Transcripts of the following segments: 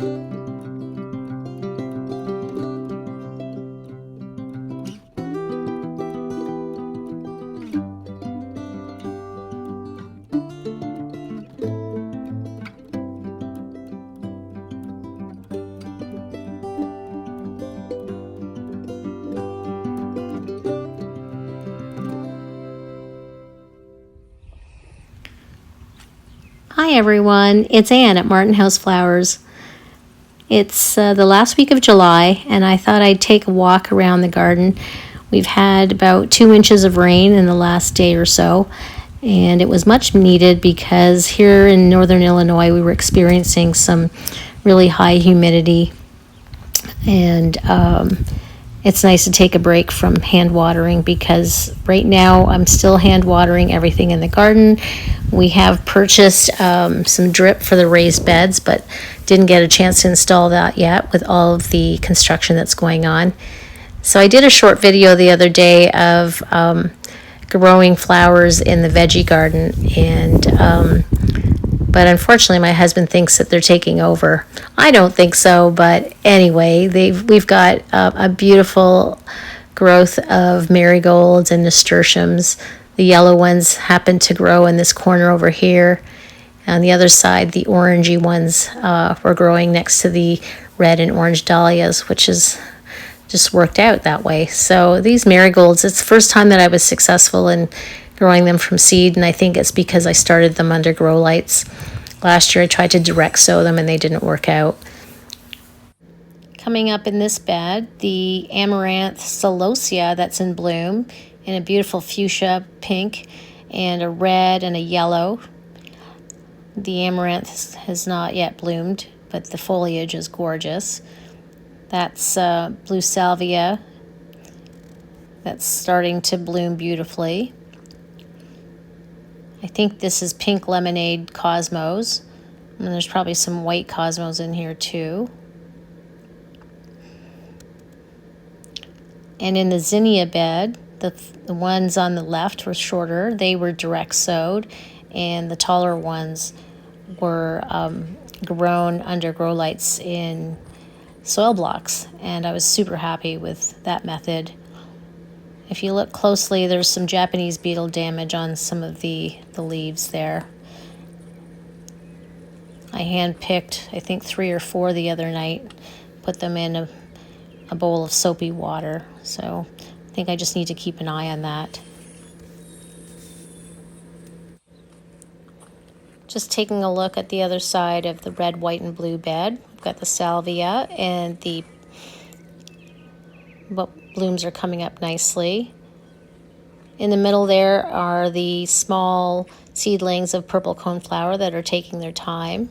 Hi everyone, it's Anne at Martin House Flowers. It's the last week of July, and I thought I'd take a walk around the garden. We've had about 2 inches of rain in the last day or so, and it was much needed because here in northern Illinois we were experiencing some really high humidity, and it's nice to take a break from hand watering because right now I'm still hand watering everything in the garden. We have purchased some drip for the raised beds, but didn't get a chance to install that yet with all of the construction that's going on. So I did a short video the other day of growing flowers in the veggie garden, and but unfortunately my husband thinks that they're taking over. I don't think so, but anyway, we've got a beautiful growth of marigolds and nasturtiums. The yellow ones happen to grow in this corner over here. On the other side, the orangey ones were growing next to the red and orange dahlias, which is just worked out that way. So these marigolds, it's the first time that I was successful in growing them from seed, and I think it's because I started them under grow lights. Last year I tried to direct sow them and they didn't work out. Coming up in this bed, the amaranth celosia that's in bloom in a beautiful fuchsia pink and a red and a yellow. The amaranth has not yet bloomed, but the foliage is gorgeous. That's blue salvia that's starting to bloom beautifully. I think this is pink lemonade cosmos, and there's probably some white cosmos in here too. And in the zinnia bed, the ones on the left were shorter. They were direct sowed, and the taller ones were grown under grow lights in soil blocks, and I was super happy with that method. If you look closely, there's some Japanese beetle damage on some of the leaves there. I hand-picked, I think, 3 or 4 the other night, put them in a bowl of soapy water. So I think I just need to keep an eye on that. Just taking a look at the other side of the red, white, and blue bed. We've got the salvia, and the blooms are coming up nicely. In the middle there are the small seedlings of purple coneflower that are taking their time.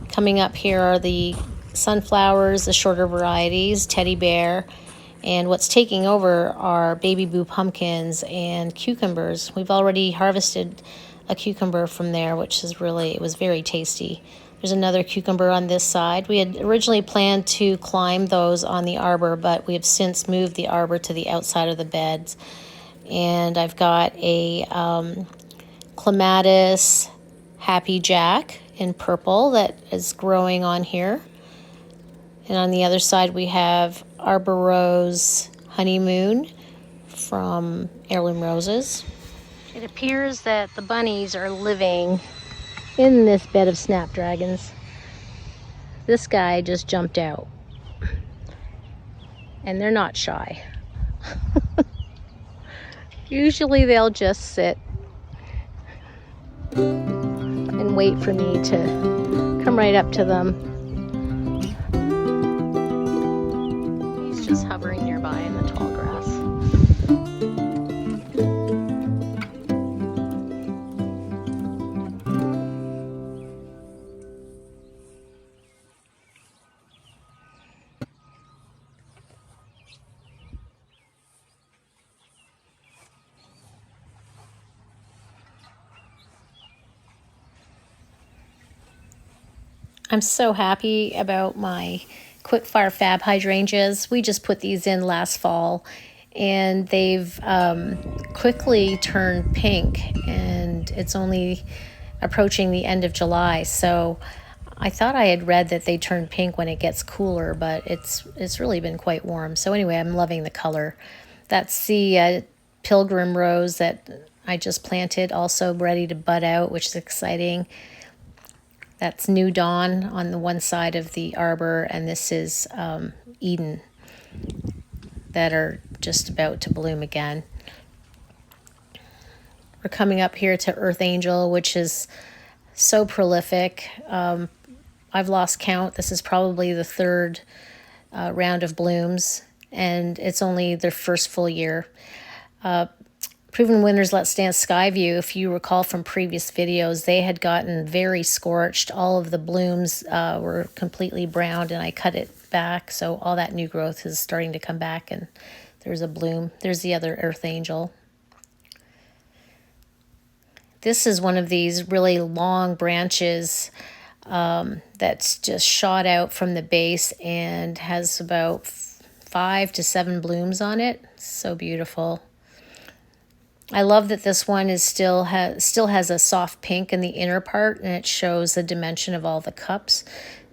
Coming up here are the sunflowers, the shorter varieties, teddy bear, and what's taking over are baby boo pumpkins and cucumbers. We've already harvested a cucumber from there, which is it was very tasty. There's another cucumber on this side. We had originally planned to climb those on the arbor, but we have since moved the arbor to the outside of the beds. And I've got a clematis happy jack in purple that is growing on here. And on the other side we have arbor rose honeymoon from Heirloom Roses. It appears that the bunnies are living in this bed of snapdragons. This guy just jumped out, and they're not shy. Usually they'll just sit and wait for me to come right up to them. He's just hovering nearby in the tall grass. I'm so happy about my quick-fire fab hydrangeas. We just put these in last fall, and they've quickly turned pink, and it's only approaching the end of July. So I thought I had read that they turn pink when it gets cooler, but it's really been quite warm. So anyway, I'm loving the color. That's the pilgrim rose that I just planted, also ready to bud out, which is exciting. That's New Dawn on the one side of the arbor, and this is Eden that are just about to bloom again. We're coming up here to Earth Angel, which is so prolific. I've lost count. This is probably the third round of blooms, and it's only their first full year. Proven winners Let's Dance Skyview, if you recall from previous videos, they had gotten very scorched. All of the blooms were completely browned, and I cut it back, so all that new growth is starting to come back, and there's a bloom. There's the other Earth Angel. This is one of these really long branches that's just shot out from the base and has about 5 to 7 blooms on it. So beautiful. I love that this one is still has a soft pink in the inner part, and it shows the dimension of all the cups,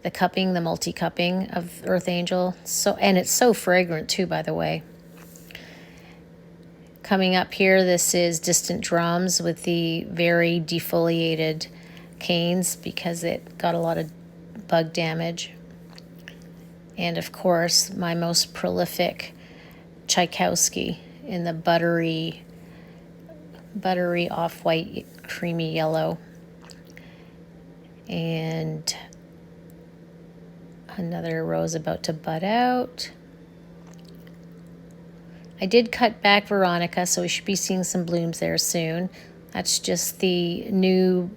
the cupping, the multi-cupping of Earth Angel. And it's so fragrant too, by the way. Coming up here, this is Distant Drums with the very defoliated canes because it got a lot of bug damage. And of course, my most prolific Tchaikovsky in the buttery off-white creamy yellow. And another rose about to bud out. I did cut back Veronica, so we should be seeing some blooms there soon. That's just the new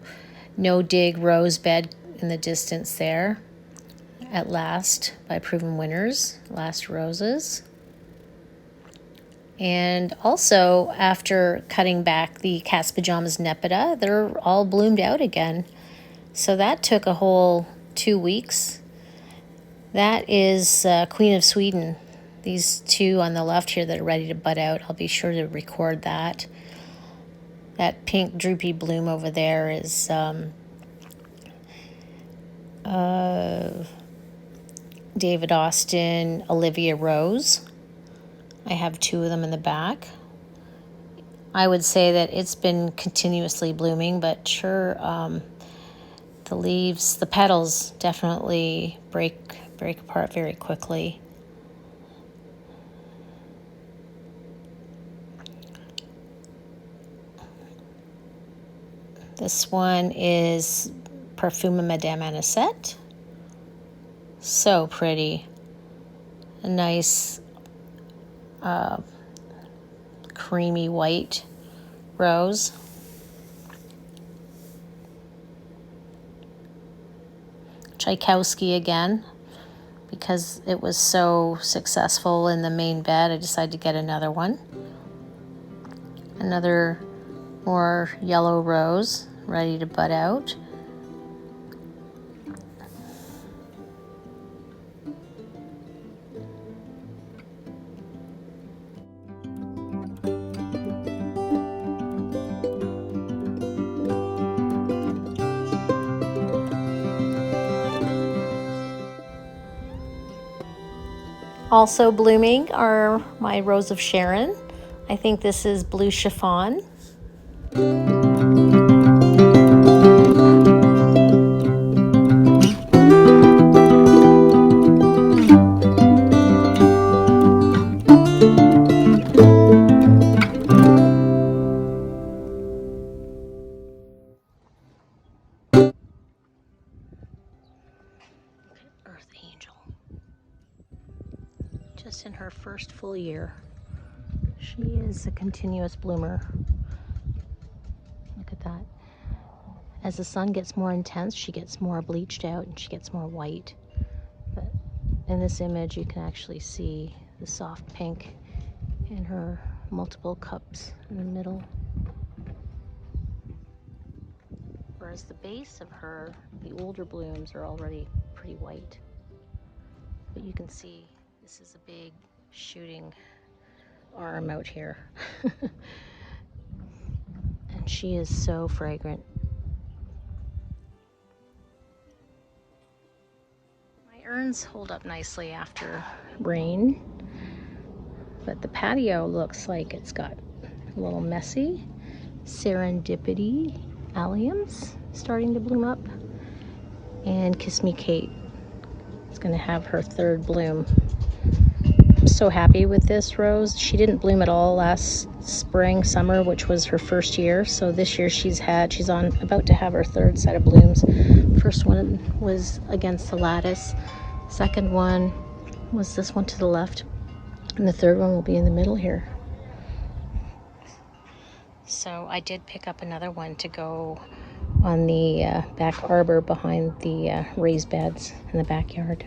no-dig rose bed in the distance there. At last, by Proven Winners, Last Roses. And also, after cutting back the Cat's Pajamas Nepeta, they're all bloomed out again. So that took a whole 2 weeks. That is Queen of Sweden. These two on the left here that are ready to bud out, I'll be sure to record that. That pink droopy bloom over there is David Austin Olivia Rose. I have 2 of them in the back. I would say that it's been continuously blooming, but sure, the leaves, the petals definitely break apart very quickly. This one is Parfuma Madame Anisette. So pretty. A nice creamy white rose. Tchaikovsky again. Because it was so successful in the main bed, I decided to get another one. Another more yellow rose ready to bud out. Also blooming are my Rose of Sharon. I think this is Blue Chiffon. Earth Angel. Just in her first full year. She is a continuous bloomer. Look at that. As the sun gets more intense, she gets more bleached out and she gets more white. But in this image, you can actually see the soft pink in her multiple cups in the middle. Whereas the base of her, the older blooms are already pretty white. But you can see this is a big shooting arm out here. And she is so fragrant. urns hold up nicely after rain, but the patio looks like it's got a little messy. Serendipity alliums starting to bloom up, and Kiss Me Kate is going to have her third bloom. I'm so happy with this rose. She didn't bloom at all last spring, summer, which was her first year. So this year she's about to have her third set of blooms. First one was against the lattice. Second one was this one to the left. And the third one will be in the middle here. So I did pick up another one to go on the back arbor behind the raised beds in the backyard.